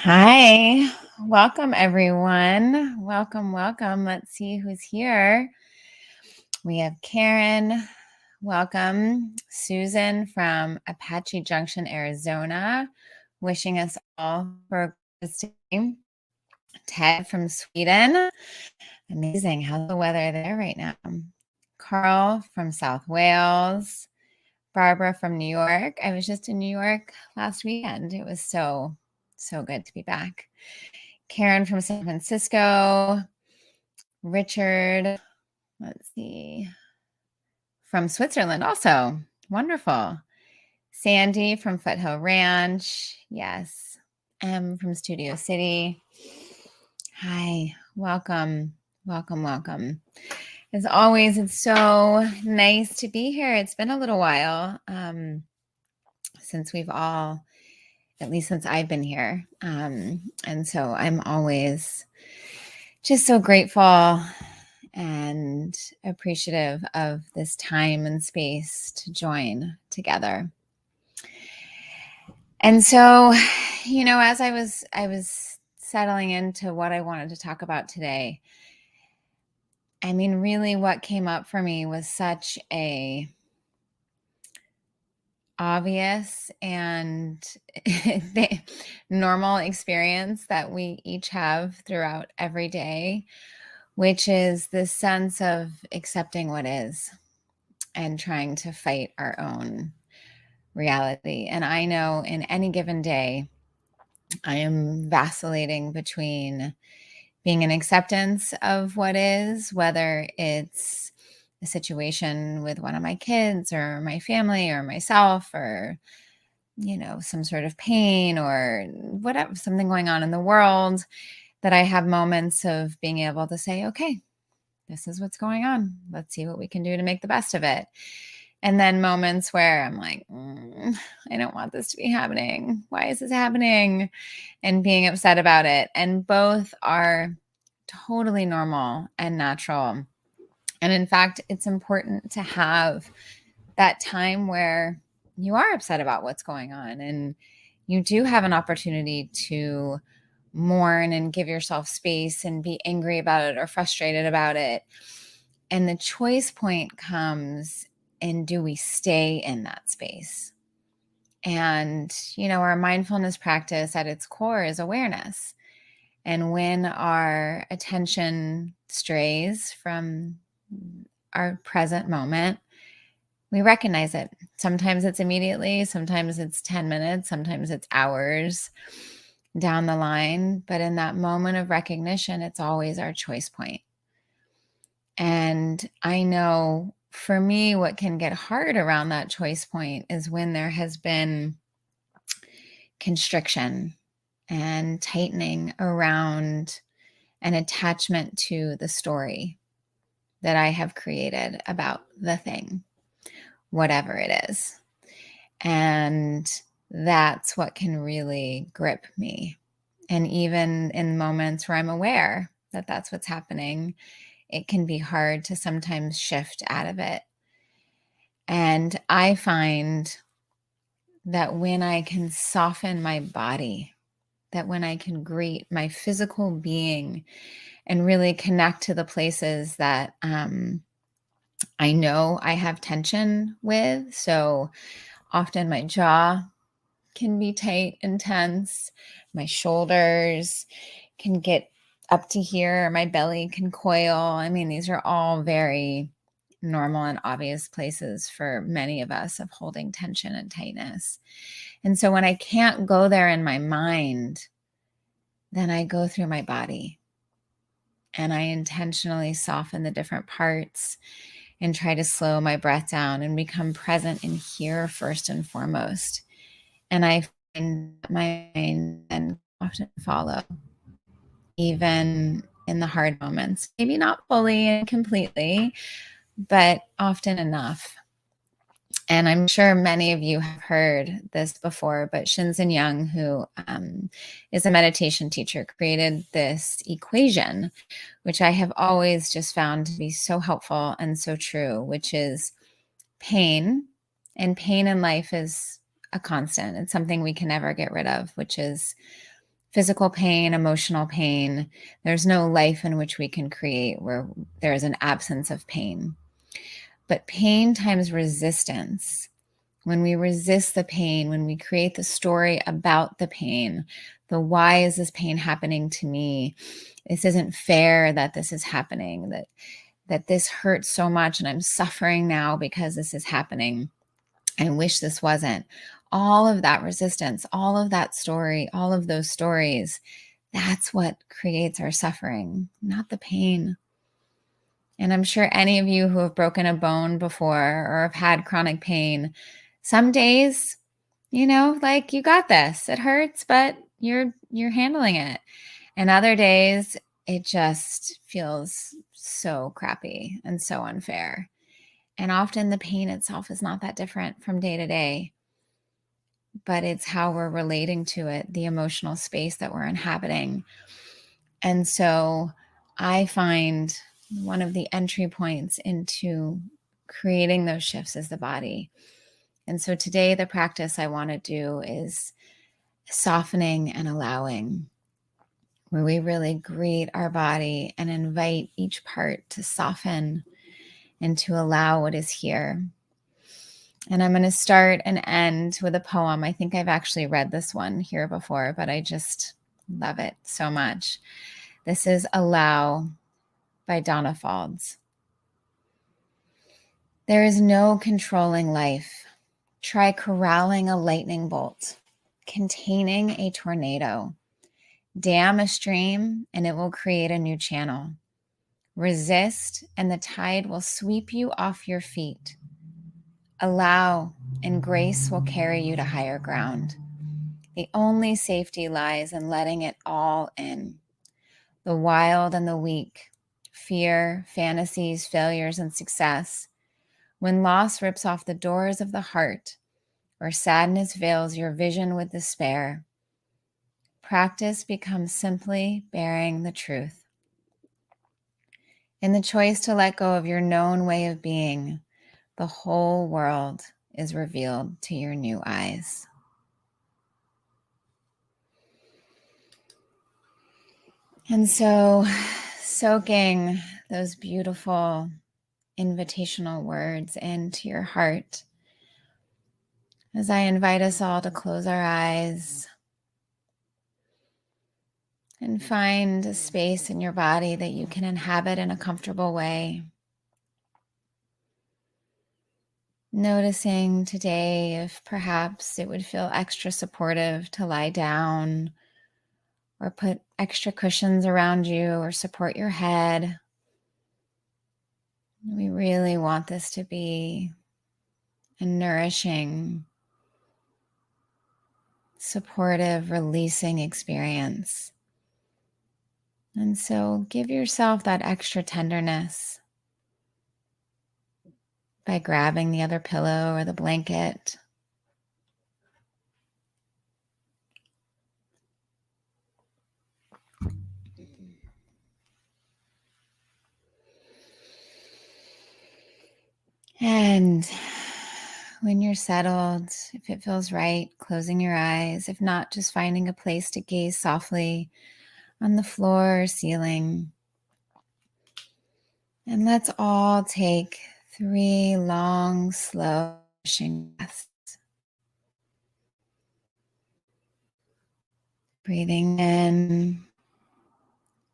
Hi, welcome everyone. Welcome. Let's see who's here. We have Karen. Welcome. Susan from Apache Junction, Arizona, wishing us all for a good day. Ted from Sweden. Amazing. How's the weather there right now? Carl from South Wales. Barbara from New York. I was just in New York last weekend. It was so good to be back. Karen from San Francisco. Richard, let's see, from Switzerland also. Wonderful. Sandy from Foothill Ranch. Yes. M from Studio City. Hi. Welcome. As always, it's so nice to be here. It's been a little while since we've all, at least since I've been here. And so I'm always just so grateful and appreciative of this time and space to join together. And so, as I was settling into what I wanted to talk about today, I mean, really what came up for me was such a obvious and normal experience that we each have throughout every day, which is this sense of accepting what is and trying to fight our own reality. And I know in any given day, I am vacillating between being in acceptance of what is, whether it's a situation with one of my kids or my family or myself or, some sort of pain or whatever, something going on in the world, that I have moments of being able to say, okay, this is what's going on. Let's see what we can do to make the best of it. And then moments where I'm like, I don't want this to be happening. Why is this happening? And being upset about it. And both are totally normal and natural. And in fact, it's important to have that time where you are upset about what's going on and you do have an opportunity to mourn and give yourself space and be angry about it or frustrated about it. And the choice point comes in, do we stay in that space? And, our mindfulness practice at its core is awareness. And when our attention strays from our present moment, we recognize it. Sometimes it's immediately, sometimes it's 10 minutes, sometimes it's hours down the line. But in that moment of recognition, it's always our choice point. And I know for me, what can get hard around that choice point is when there has been constriction and tightening around an attachment to the story that I have created about the thing, whatever it is. And that's what can really grip me. And even in moments where I'm aware that that's what's happening, it can be hard to sometimes shift out of it. And I find that when I can soften my body, that when I can greet my physical being and really connect to the places that I know I have tension with. So often my jaw can be tight and tense. My shoulders can get up to here. My belly can coil. I mean, these are all very normal and obvious places for many of us of holding tension and tightness. And so when I can't go there in my mind, then I go through my body and I intentionally soften the different parts and try to slow my breath down and become present in here first and foremost. And I find my mind and often follow, even in the hard moments. Maybe not fully and completely, but often enough. And I'm sure many of you have heard this before, but Shinzen Young, who is a meditation teacher, created this equation, which I have always just found to be so helpful and so true, which is pain. And pain in life is a constant. It's something we can never get rid of, which is physical pain, emotional pain. There's no life in which we can create where there is an absence of pain. But pain times resistance, when we resist the pain, when we create the story about the pain, the why is this pain happening to me? This isn't fair that this is happening, that this hurts so much and I'm suffering now because this is happening. I wish this wasn't. All of that resistance, all of that story, all of those stories, that's what creates our suffering, not the pain. And I'm sure any of you who have broken a bone before or have had chronic pain, some days, like you got this. It hurts, but you're handling it. And other days, it just feels so crappy and so unfair. And often the pain itself is not that different from day to day, but it's how we're relating to it, the emotional space that we're inhabiting. And so I find one of the entry points into creating those shifts is the body. And so today, the practice I want to do is softening and allowing, where we really greet our body and invite each part to soften and to allow what is here. And I'm going to start and end with a poem. I think I've actually read this one here before, but I just love it so much. This is Allow by Donna Faulds. There is no controlling life. Try corralling a lightning bolt, containing a tornado. Dam a stream and it will create a new channel. Resist and the tide will sweep you off your feet. Allow and grace will carry you to higher ground. The only safety lies in letting it all in. The wild and the weak, fear, fantasies, failures, and success. When loss rips off the doors of the heart, or sadness veils your vision with despair, practice becomes simply bearing the truth. In the choice to let go of your known way of being, the whole world is revealed to your new eyes. And so, soaking those beautiful invitational words into your heart, as I invite us all to close our eyes and find a space in your body that you can inhabit in a comfortable way. Noticing today if perhaps it would feel extra supportive to lie down or put extra cushions around you or support your head. We really want this to be a nourishing, supportive, releasing experience. And so give yourself that extra tenderness by grabbing the other pillow or the blanket. And when you're settled, if it feels right, closing your eyes. If not, just finding a place to gaze softly on the floor or ceiling. And let's all take 3 long, slow, pushing breaths. Breathing in,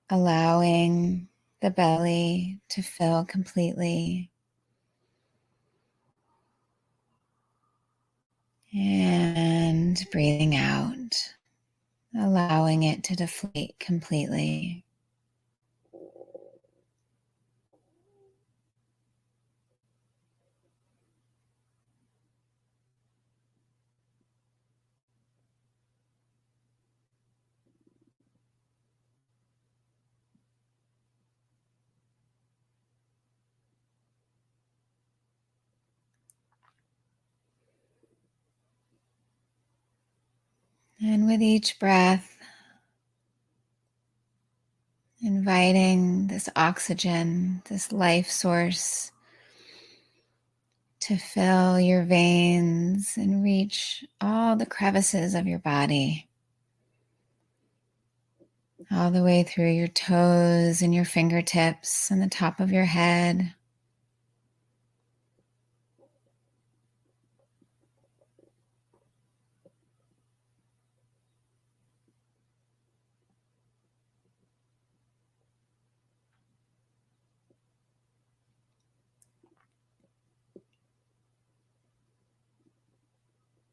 allowing the belly to fill completely. And breathing out, allowing it to deflate completely. And with each breath, inviting this oxygen, this life source to fill your veins and reach all the crevices of your body. all the way through your toes and your fingertips and the top of your head.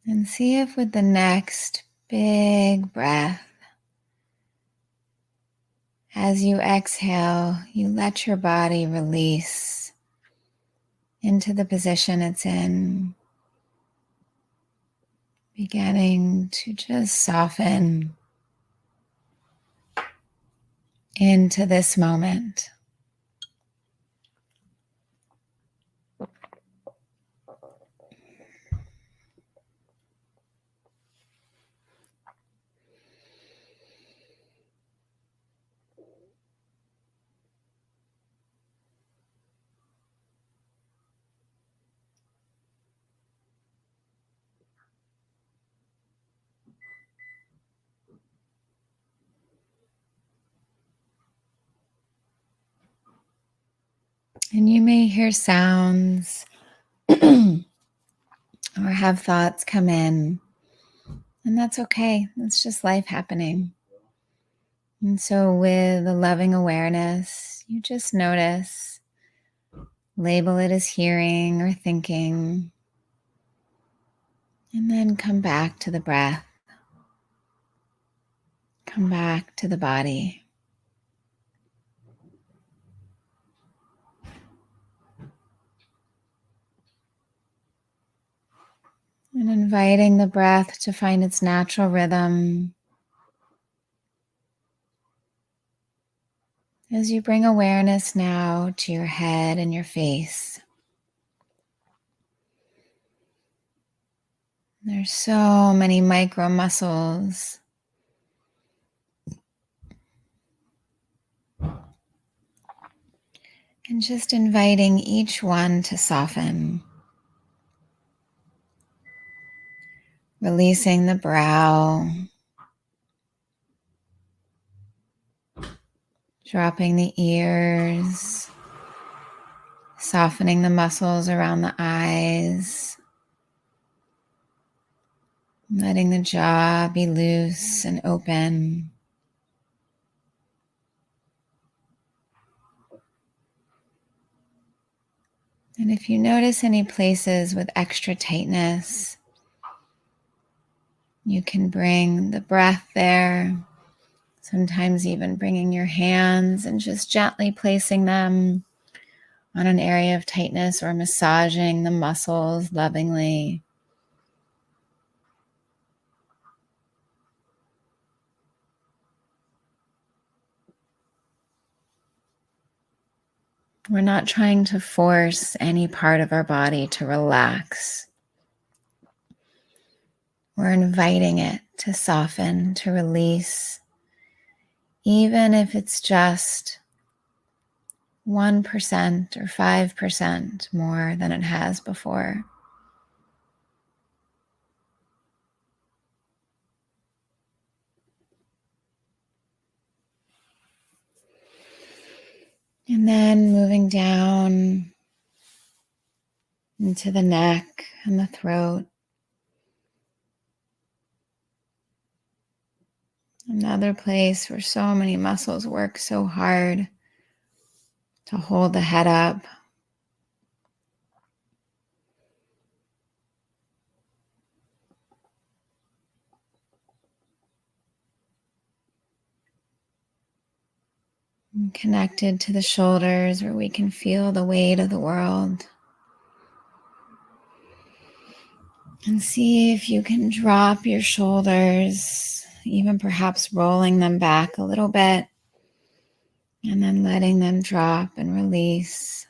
And see if with the next big breath, as you exhale, you let your body release into the position it's in, beginning to just soften into this moment. And you may hear sounds or have thoughts come in, and that's okay. It's just life happening. And so, with a loving awareness, you just notice, label it as hearing or thinking, and then come back to the breath, come back to the body. And inviting the breath to find its natural rhythm as you bring awareness now to your head and your face. There's so many micro muscles. And just inviting each one to soften. Releasing the brow. Dropping the ears. Softening the muscles around the eyes. Letting the jaw be loose and open. And if you notice any places with extra tightness, you can bring the breath there, sometimes even bringing your hands and just gently placing them on an area of tightness or massaging the muscles lovingly. We're not trying to force any part of our body to relax. We're inviting it to soften, to release, even if it's just 1% or 5% more than it has before. And then moving down into the neck and the throat. Another place where so many muscles work so hard to hold the head up. And connected to the shoulders where we can feel the weight of the world. And see if you can drop your shoulders, even perhaps rolling them back a little bit, and then letting them drop and release.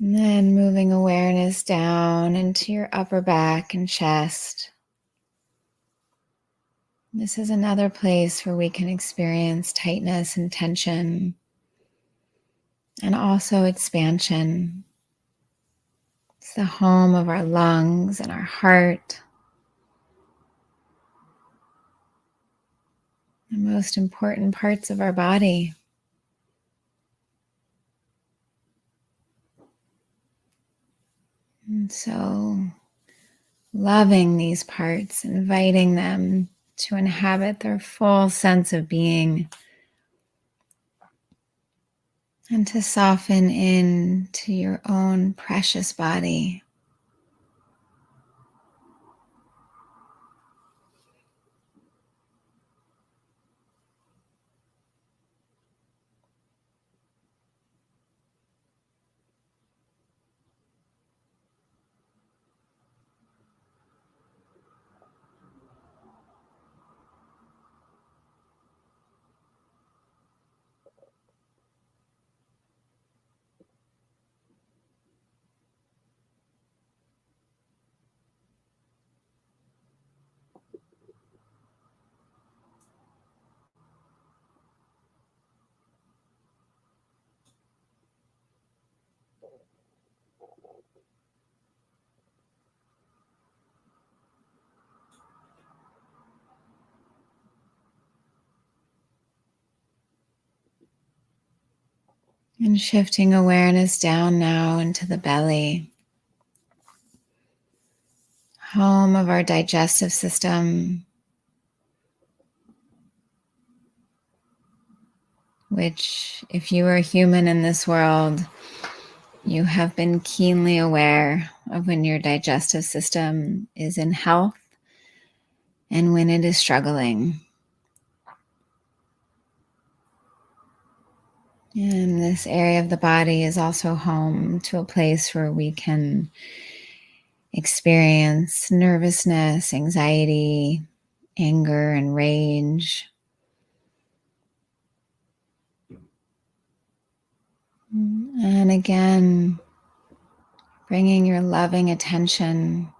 And then moving awareness down into your upper back and chest. This is another place where we can experience tightness and tension, and also expansion. It's the home of our lungs and our heart, the most important parts of our body. And so, loving these parts, inviting them to inhabit their full sense of being, and to soften into your own precious body. And shifting awareness down now into the belly, home of our digestive system, which, if you are a human in this world, you have been keenly aware of when your digestive system is in health and when it is struggling. And this area of the body is also home to a place where we can experience nervousness, anxiety, anger, and rage. And again, bringing your loving attention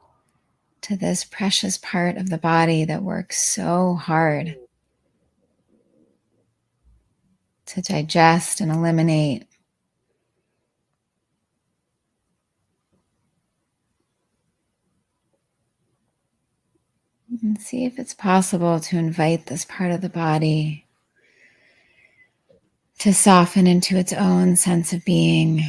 to this precious part of the body that works so hard to digest and eliminate. And see if it's possible to invite this part of the body to soften into its own sense of being.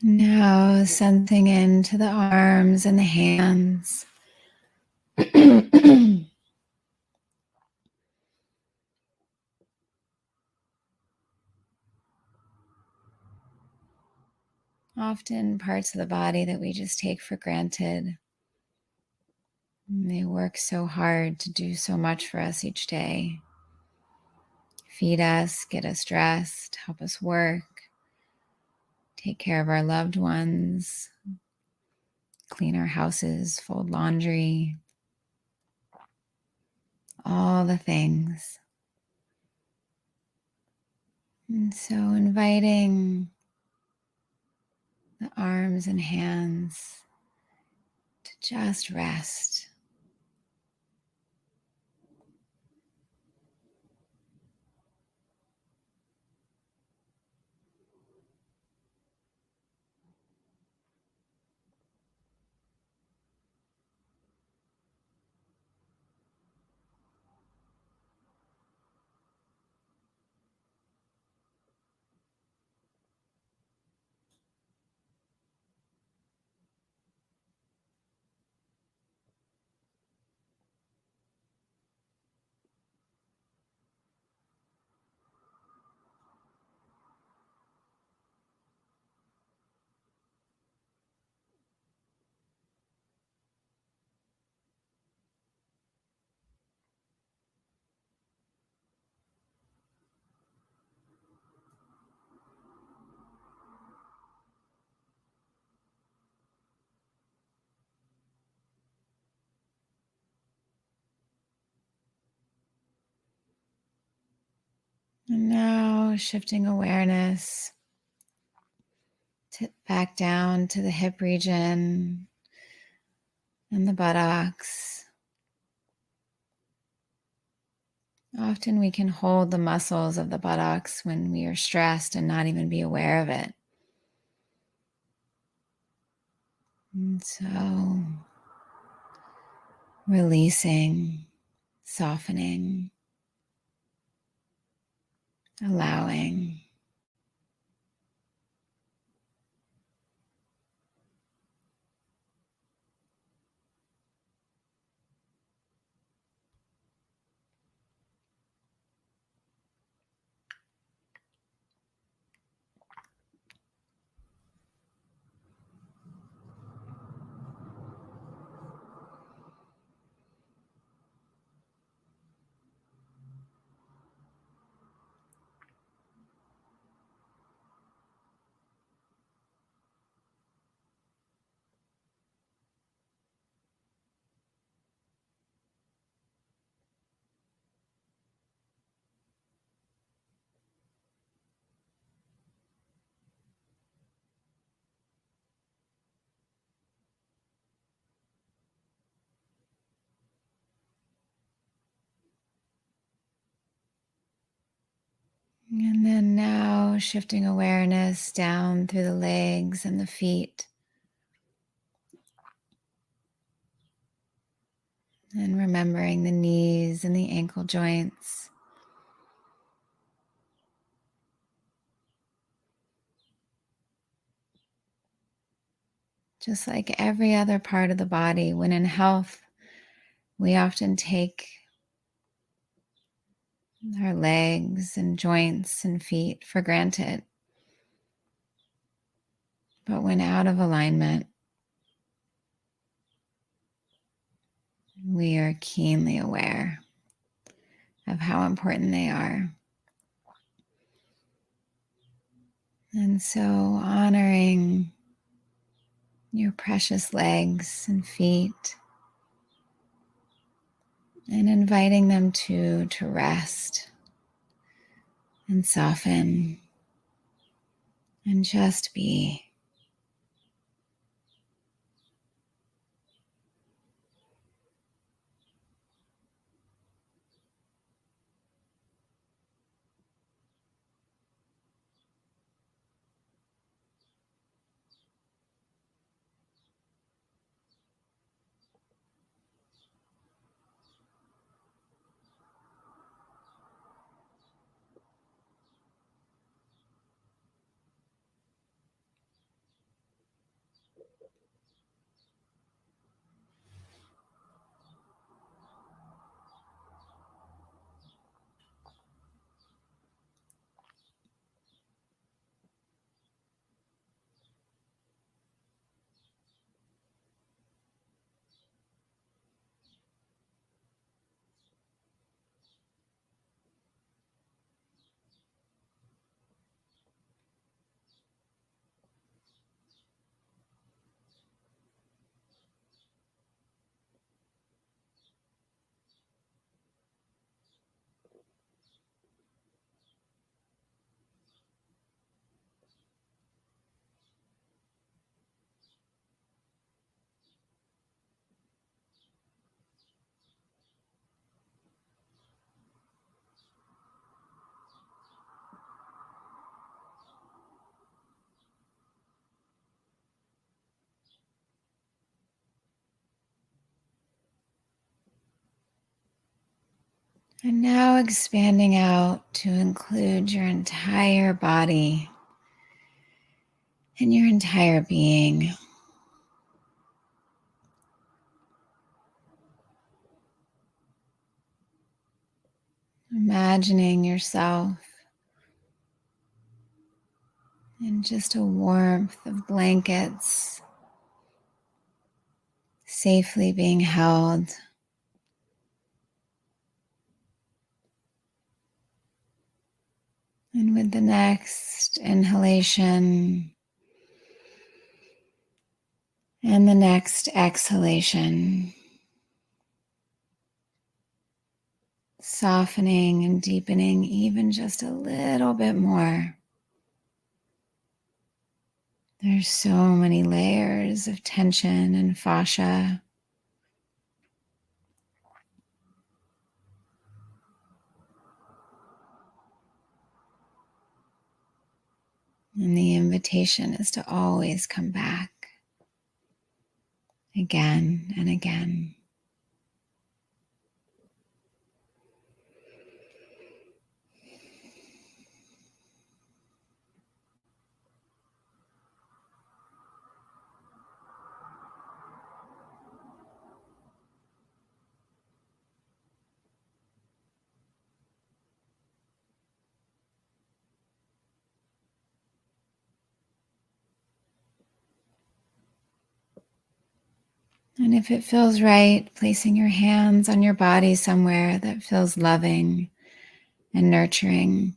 Now sensing into the arms and the hands. Often parts of the body that we just take for granted. And they work so hard to do so much for us each day. Feed us, get us dressed, help us work, take care of our loved ones, clean our houses, fold laundry, all the things. And so inviting the arms and hands to just rest. And now shifting awareness back down to the hip region and the buttocks. Often we can hold the muscles of the buttocks when we are stressed and not even be aware of it. And so releasing, softening, allowing. And then now shifting awareness down through the legs and the feet. And remembering the knees and the ankle joints. Just like every other part of the body, when in health, we often take our legs and joints and feet for granted. But when out of alignment, we are keenly aware of how important they are. And so honoring your precious legs and feet and inviting them to rest and soften and just be. And now expanding out to include your entire body and your entire being. Imagining yourself in just a warmth of blankets, safely being held. And with the next inhalation and the next exhalation, softening and deepening even just a little bit more. There's so many layers of tension and fascia. And the invitation is to always come back again and again. And if it feels right, placing your hands on your body somewhere that feels loving and nurturing.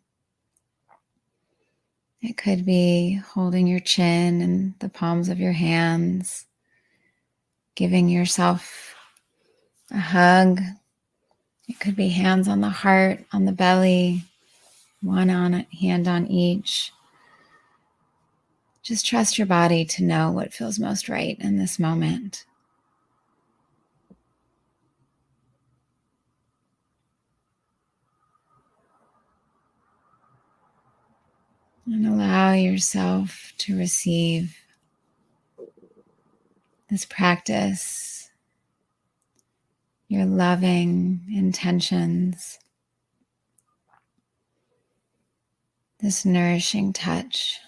It could be holding your chin in the palms of your hands, giving yourself a hug. It could be hands on the heart, on the belly, hand on each. Just trust your body to know what feels most right in this moment. And allow yourself to receive this practice, your loving intentions, this nourishing touch.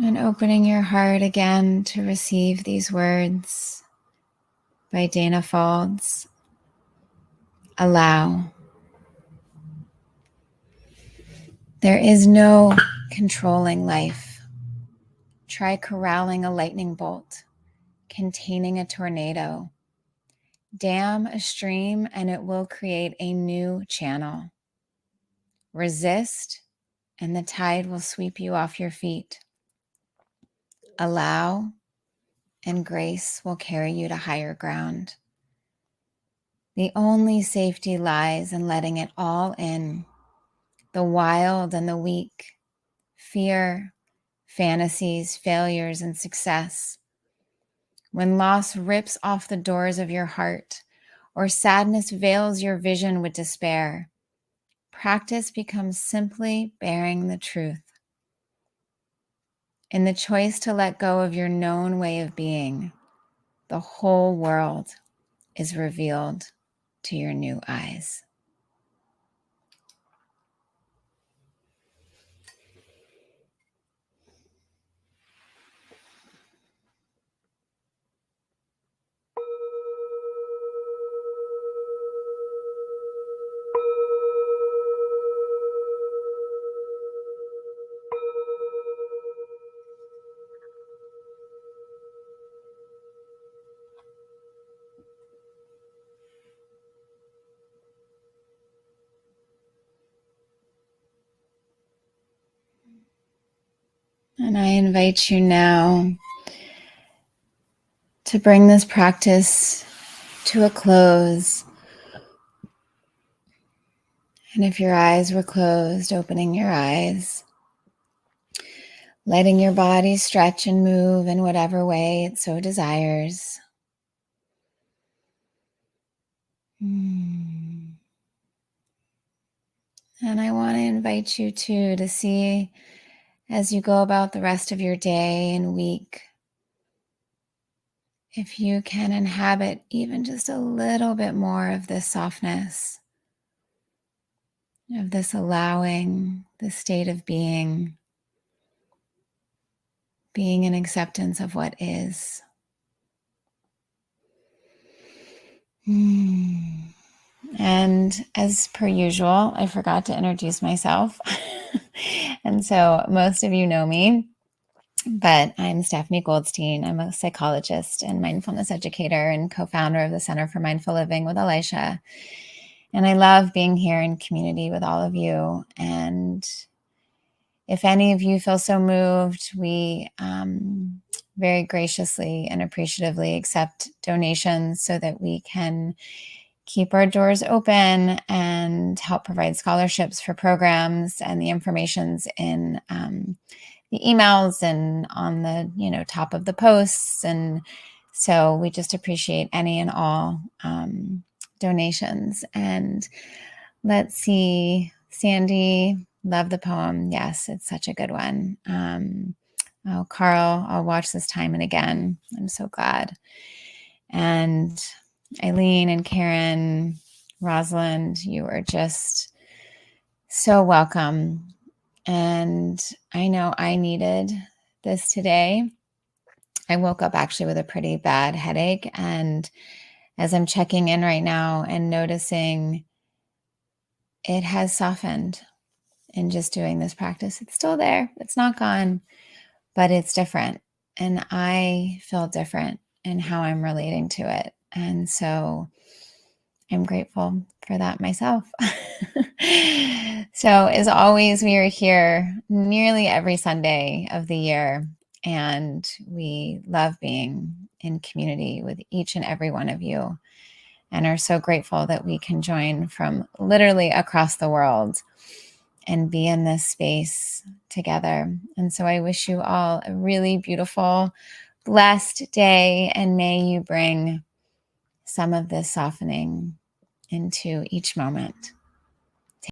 And opening your heart again to receive these words by Dana Faulds. Allow. There is no controlling life. Try corralling a lightning bolt, containing a tornado. Dam a stream and it will create a new channel. Resist and the tide will sweep you off your feet. Allow and grace will carry you to higher ground. The only safety lies in letting it all in. The wild and the weak, fear, fantasies, failures, and success. When loss rips off the doors of your heart, or sadness veils your vision with despair, practice becomes simply bearing the truth. In the choice to let go of your known way of being, the whole world is revealed to your new eyes. And I invite you now to bring this practice to a close. And if your eyes were closed, opening your eyes, letting your body stretch and move in whatever way it so desires. And I want to invite you too to see as you go about the rest of your day and week, if you can inhabit even just a little bit more of this softness, of this allowing, this state of being in acceptance of what is. And as per usual, I forgot to introduce myself. And so most of you know me, but I'm Stefanie Goldstein. I'm a psychologist and mindfulness educator and co-founder of the Center for Mindful Living with Elisha. And I love being here in community with all of you. And if any of you feel so moved, we very graciously and appreciatively accept donations so that we can keep our doors open and help provide scholarships for programs, and the information's in the emails and on the top of the posts. And so we just appreciate any and all donations. And let's see, Sandy, love the poem. Yes, it's such a good one. Oh, Carl, I'll watch this time and again. I'm so glad. And Eileen and Karen, Rosalind, you are just so welcome. And I know I needed this today. I woke up actually with a pretty bad headache. And as I'm checking in right now and noticing it has softened in just doing this practice, it's still there. It's not gone, but it's different. And I feel different in how I'm relating to it. And so I'm grateful for that myself. So as always, we are here nearly every Sunday of the year, and we love being in community with each and every one of you, and are so grateful that we can join from literally across the world and be in this space together. And so I wish you all a really beautiful, blessed day, and may you bring some of this softening into each moment.